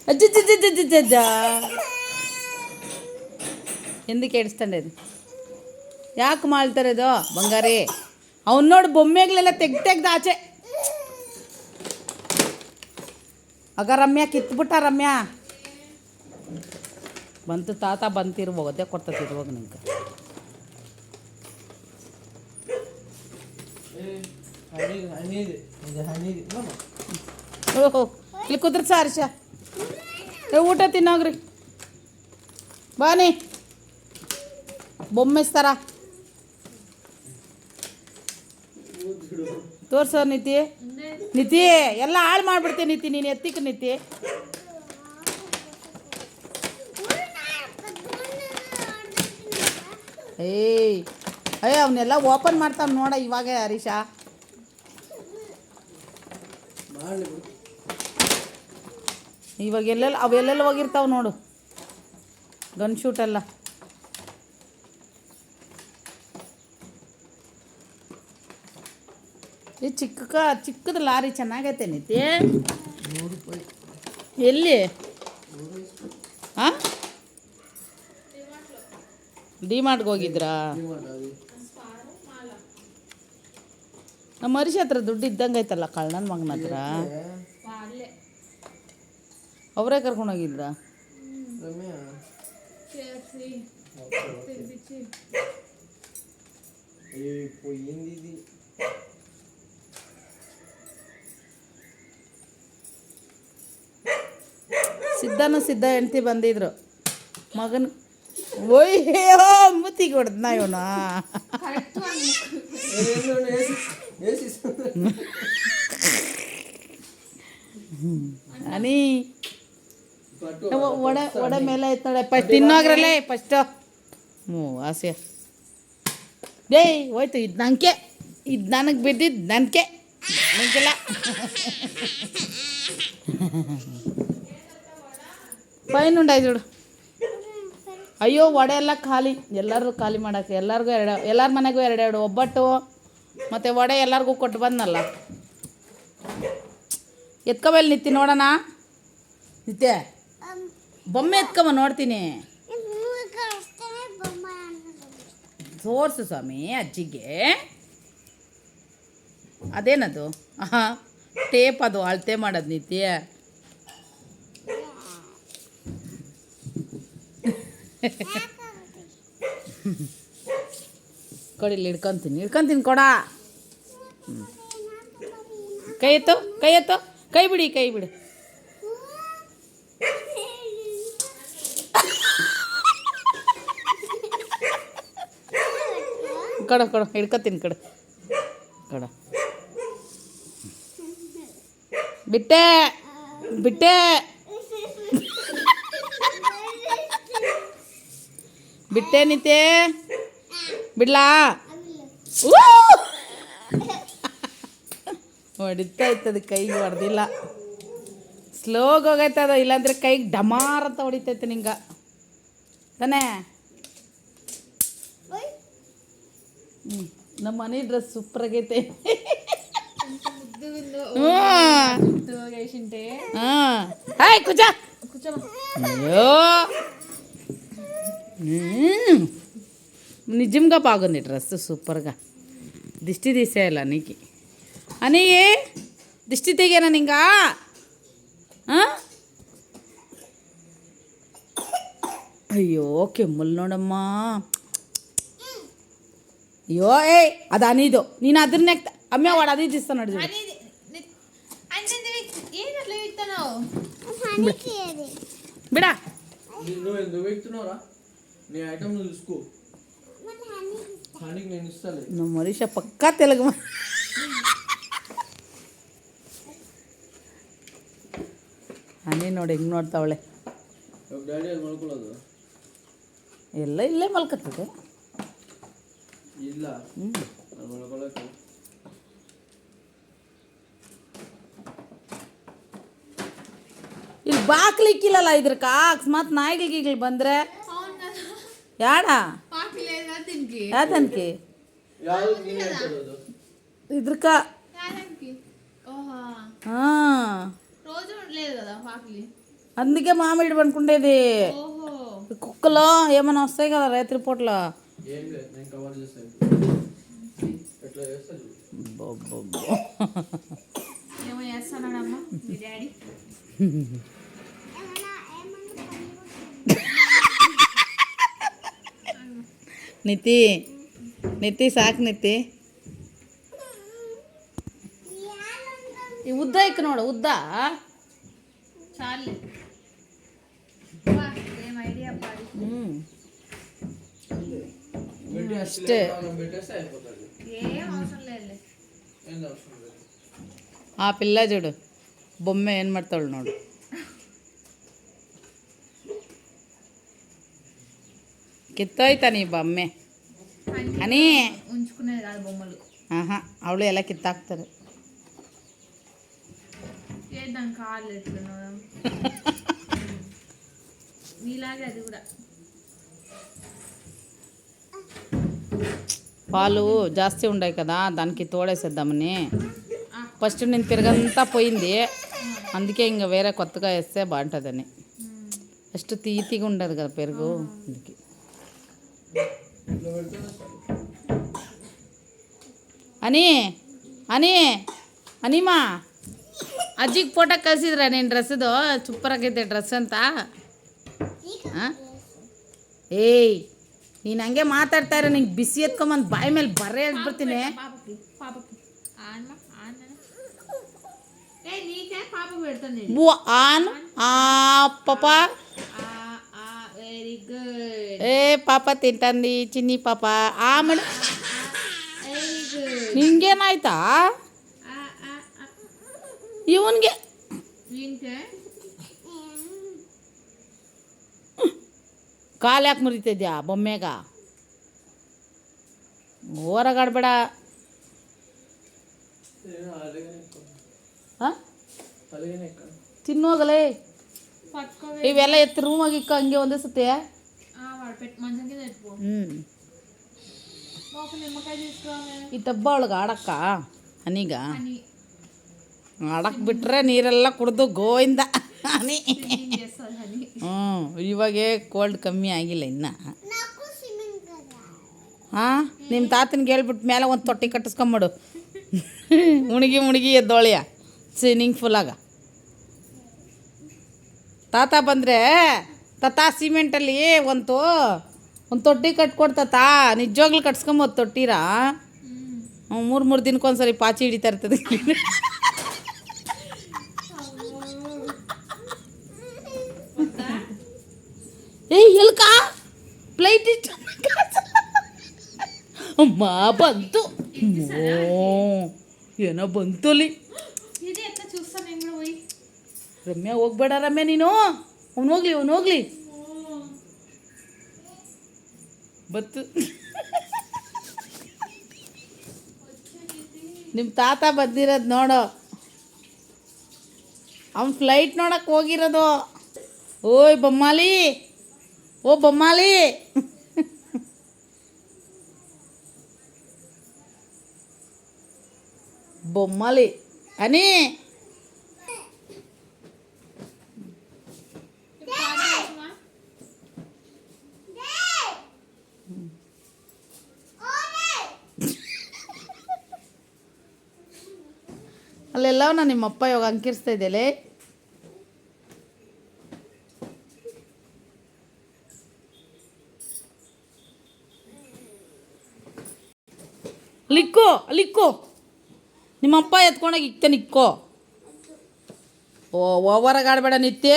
అజ్జ ఎందుకు ఏడుస్తాండేది ಯಾಕೆ ಮಾಡ್ತಾರದು ಬಂಗಾರಿ ಅವ್ನು ನೋಡು ಬೊಮ್ಮೆಗಳೆಲ್ಲ ತೆಗ್ದು ಆಚೆ ಆಗ ರಮ್ಯಾ ಕಿತ್ಬಿಟ್ಟ ರಮ್ಯಾ ಬಂತು ತಾತ ಬಂತಿರ್ಬೋದು ಅದೇ ಕೊಡ್ತತಿರುವಾಗ ನಿಂಗೆ ಓಹೋ ಇಲ್ಲಿ ಕುದ್ರ ಸಾರಿಸ ಊಟ ತಿನ್ನೋಗ್ರಿ ಬಾನಿ ಬೊಮ್ಮೆಸ್ತಾರ ತೋರ್ಸೋ ನಿತಿ ನಿತಿ ಎಲ್ಲ ಹಾಳು ಮಾಡ್ಬಿಡ್ತೀನಿ ನಿತಿ ನೀನು ಎತ್ತಿಕ ನಿತಿ ಏಯ್ ಅಯ್ಯ ಅವನ್ನೆಲ್ಲ ಓಪನ್ ಮಾಡ್ತಾವ ನೋಡ ಇವಾಗ ಹರೀಶ ಇವಾಗ ಎಲ್ಲೆಲ್ಲ ಅವೆಲ್ಲೆಲ್ಲ ಹೋಗಿರ್ತಾವ ನೋಡು ಗನ್ ಶೂಟ್ ಎಲ್ಲ ಈ ಚಿಕ್ಕದ ಲಾರಿ ಚೆನ್ನಾಗೈತೆ ನಿತಿ ಎಲ್ಲಿ ಹಾಂ ಡಿಮಾರ್ಟ್ಗೆ ಹೋಗಿದ್ರಾ ನಮ್ಮ ಹರೀಶ್ ಹತ್ರ ದುಡ್ಡು ಇದ್ದಂಗೆ ಐತಲ್ಲ ಕಳ್ಳನ ಮಗನ ಹತ್ರ ಅವರೇ ಕರ್ಕೊಂಡೋಗಿದ್ರಾ ಸಿದ್ಧ ಹೆಂಡ್ತಿ ಬಂದಿದ್ರು ಮಗನ ಓಯ್ಯೋ ಮುತ್ತಿಗೆ ಹೊಡೆದ್ನ ಇವನು ಅನಿ ಒಡೆ ಮೇಲೆ ಆಯ್ತಾಳೆ ಫಸ್ಟ್ ತಿನ್ನೋಗ್ರಲ್ಲೇ ಫಸ್ಟ್ ಆಸೆ ಡೇಯ್ ಹೋಯ್ತು ಇದು ನನಗೆ ಇದು ನನಗೆ ಬಿದ್ದಿದ್ದು ನನಗೆ ನನಗೆಲ್ಲ ಫೈನ್ ಉಂಟಾಯ್ತು ನೋಡು ಅಯ್ಯೋ ವಡೆ ಎಲ್ಲ ಖಾಲಿ ಎಲ್ಲರೂ ಖಾಲಿ ಮಾಡೋಕ್ಕೆ ಎಲ್ಲರಿಗೂ ಎಲ್ಲರ ಮನೆಗೂ ಎರಡೆರಡು ಒಬ್ಬಟ್ಟು ಮತ್ತು ವಡೆ ಎಲ್ಲರಿಗೂ ಕೊಟ್ಟು ಬಂದನಲ್ಲ ಎತ್ಕೊಬಲ್ಲಿ ನಿತ್ತಿ ನೋಡೋಣ ನಿತ್ಯ ಬೊಮ್ಮೆ ಎತ್ಕೊಬ ನೋಡ್ತೀನಿ ತೋರಿಸು ಸ್ವಾಮಿ ಅಜ್ಜಿಗೆ ಅದೇನದು ಹಾಂ ಟೇಪ್ ಅದು ಅಳತೆ ಮಾಡೋದು ನಿತ್ಯ ಕೊಡಿಲ್ಲಿ ಹಿಡ್ಕೊತೀನಿ ಕೊಡ ಕೈ ಎತ್ತು ಕೈ ಬಿಡು ಕೊಡ ಹಿಡ್ಕೊತೀನಿ ಕೊಡ ಬಿಟ್ಟೆ ನಿತ್ಯ ಬಿಡ್ಲಾ ಹೊಡಿತಾ ಇರ್ತದೆ ಕೈಗೆ ಹೊಡೆದಿಲ್ಲ ಸ್ಲೋಗಿ ಹೋಗೈತದ ಇಲ್ಲಾಂದ್ರೆ ಕೈಗೆ ಡಮಾರ್ ಅಂತ ಹೊಡಿತೈತೆ ನಿಂಗೆ ತಾನೇ ನಮ್ಮ ಮನೆ ಡ್ರೆಸ್ ಸೂಪರ್ ಆಗೈತೆ ಹಾಯ್ ಕುಚ అయ్యో నిజంగా బాగుంది డ్రెస్ సూపర్గా దిష్టి తీసేయాల నీకు అని దిష్టి తీగానా ఇంకా అయ్యో ಕೆಮ್ಮಲ್ ನೋಡಮ್ಮ ಅಯ್ಯೋ ಅದು ಅನಿದು ನೀನು ಅದನ್ನೇ ಅಮ್ಮ ವಾಡ ಅದು ಇದಿಸ್ತಾ ನೋಡಿ ಬಿಡ ನಮ್ಮ ಮರೀಷ ಪಕ್ಕಾ ತೆಲುಗು ಹನಿ ನೋಡಿ ಹೆಂಗೆ ನೋಡ್ತಾವಳೆ ಎಲ್ಲ ಇಲ್ಲೇ ಮಲ್ಕತ್ತದೆ ಇಲ್ಲ ಇಲ್ಲಿ ಬಾಕ್ಲಿಕ್ಕಿಲ್ಲಲ್ಲ ಇದ್ರಕ ಅಕಸ್ಮಾತ್ ನಾಯಿಗಳಿಗೆ ಬಂದ್ರೆ ಯಾಡ ಯಾತನ್ಕಿ ಇದ್ರಕ రోజు లేదు కదా పాకలి అందుకే మామిడి పనుకుండేది ఓహో కుక్కలో ఏమైనా వస్తాయి కదా రైతు పూటలో. ఏం లేదు, నేను కవర్ చేస్తాను. ఎట్లా చేస్తా చూడు. ఏమో చేస్తున్నాడమ్మా మీ డాడీ. నితి నితి ಸಾಕು ನಿತಿ ಈ ಉದ್ದ ಇಕ್ಕ ನೋಡು ಉದ್ದ చాలే ఏం ఐడియా పాడి. వీడియో అಷ್ಟే. మనం పెట్టేస్తే అయిపోతుంది. ఏం అవసరం లేదులే. ఏం అవసరం లేదు. ಆ ಪಿಲ್ಲ చూడు ಬೊಮ್ಮೆ ಏನು ಮಾಡ್ತಾಳು ನೋಡು. ಕಿತ್ತೋಯ್ತಾ ನೀ ಬೊಮ್ಮೆ అని ఉంచుకునేది కాదు బొమ్మలు. ఆహా ಅವಳು ಎಲ್ಲ ಕಿತ್ತಾಕ್ತಾರೆ. చేద్దాం కాళ్ళు ఎట్లా నీలాగే అది కూడా. పాలు జాస్తి ఉన్నాయి కదా దానికి తోడేసేద్దామని. ఫస్ట్ నేను పెరుగంతా పోయింది, అందుకే ఇంకా వేరే కొత్తగా వేస్తే బాగుంటుందని. ఫస్ట్ తీగా ఉండదు కదా పెరుగు, అందుకే. ఇట్లా పెడితేనే సరే. అని అని ಅನಿಮಾ ಅಜ್ಜಿಗೆ ಫೋಟೋ ಕಳಿಸಿದ್ರ ನೀನು ಡ್ರೆಸ್ಸದು ಸೂಪರಾಗೈತೆ ಡ್ರೆಸ್ ಅಂತ. ಏಯ್ ನೀನು ಹಂಗೆ ಮಾತಾಡ್ತಾ ಇರೋ, ನಿಂಗೆ ಬಿಸಿ ಎತ್ಕೊಂಬಂದು ಬಾಯಿ ಮೇಲೆ ಬರೇ ಹೇಳ್ಬಿಡ್ತೀನಿ. పాపకి పాపకి ఆన్ ఏ నీకే పాపకు పెడుతుంది. ಆನ್ ಆ ಪಾಪ వెరీ గుడ్ ఏ ಪಾಪ ತಿಂತಂದು ಚಿನ್ನಿ ಪಾಪ ಆ ಮೇಡ వెరీ గుడ్. ನಿಂಗೇನಾಯ್ತಾ ಇವನ್ಗೆ ఇంకే ಕಾಲು ಯಾಕೆ ಮುರಿತಿದ್ಯಾ ಬೊಮ್ಮೆಗ? ಹೊರಗಾಡ್ಬೇಡ. ಏನೋ ಅಲ್ಲಿಗೇನೆ ಇಕ್ಕೊಂಡು. ಹಾಂ ಅಲ್ಲಿಗೇನೆ ಇಕ್ಕೊಂಡು. ತಿನ್ನೋಗಲೇ పట్టుకోవే. ಇವೆಲ್ಲ ಎತ್ತು ರೂಮಾಗಿ ಇಕ್ಕ ಹಂಗೆ ಒಂದೇ ಸತಿ. వాడు పెట్టి మంచం కింద పెట్టుకో. ఒక నిమ్మకాయ తీసుకోవాలి ಈ ತಬ್ಬ ಒಳಗೆ ಆಡಕ್ಕ ಹನೀಗ అని ಆಡಕ್ಕೆ ಬಿಟ್ರೆ ನೀರೆಲ್ಲ ಕುಡ್ದು ಗೋಯಿಂದ ಹನಿ. చేస్తుంది అని. ಇವಾಗೇ ಕೋಲ್ಡ್ ಕಮ್ಮಿ ಆಗಿಲ್ಲ ಇನ್ನು. ಹಾಂ ನಿಮ್ಮ ತಾತನಿಗೆ ಹೇಳ್ಬಿಟ್ಟು ಮೇಲೆ ಒಂದು ತೊಟ್ಟಿ ಕಟ್ಟಿಸ್ಕೊಂಬಿಡು, ಮುಣಗಿ ಎದ್ದೋಳಿಯ ಸ್ವಿಮ್ಮಿಂಗ್ ಫೂಲಾಗ. ತಾತ ಬಂದರೆ ತಾತ ಸಿಮೆಂಟಲ್ಲಿ ಒಂದು ತೊಟ್ಟಿ ಕಟ್ಕೊಡ್ತಾತ. ನಿಜವಾಗ್ಲೂ ಕಟ್ಸ್ಕೊಂಬೋದು ತೊಟ್ಟಿರ. 3 ದಿನಕ್ಕೊಂದ್ಸರಿ ಪಾಚಿ ಹಿಡಿತಾ ಇರ್ತದೆ. ಏಯ್ ಎಲ್ಕ ಪ್ಲೇಟ್ ಇಟ್ಟು ಅಮ್ಮ ಬಂತು. ಏನೋ ಬಂತು ಅಲ್ಲಿ. ఇది ఎట్లా చూస్తా నేను కూడా పోయి. ರಮ್ಯಾ ಹೋಗ್ಬೇಡ ರಮ್ಯಾ ನೀನು. ಅವ್ನು ಹೋಗ್ಲಿ ಬತ್ತು. ನಿಮ್ಮ ತಾತ ಬಂದಿರೋದು ನೋಡು. ಅವ್ನು ಫ್ಲೈಟ್ ನೋಡಕ್ಕೆ ಹೋಗಿರೋದು. ಓಯ್ ಬೊಮ್ಮಾಲಿ, ಓ ಬೊಮ್ಮಾಲಿ. ಬೊಮ್ಮಾಲಿ ಅನಿ ಅಲ್ಲೆಲ್ಲವನ್ನ ನಿಮ್ಮಪ್ಪ ಇವಾಗ ಅಂಕಿರಿಸ್ತಾ ಇದ್ದೇಲೆ. ಅಲ್ಲಿಕ್ಕೋ ನಿಮ್ಮಪ್ಪ ಎತ್ಕೊಂಡೋಗಿ ಇಕ್ಕ ನಿಕ್ಕೋ. ಓ ಓವರಾಗಿ ಆಡಬೇಡ ನಿತ್ಯ.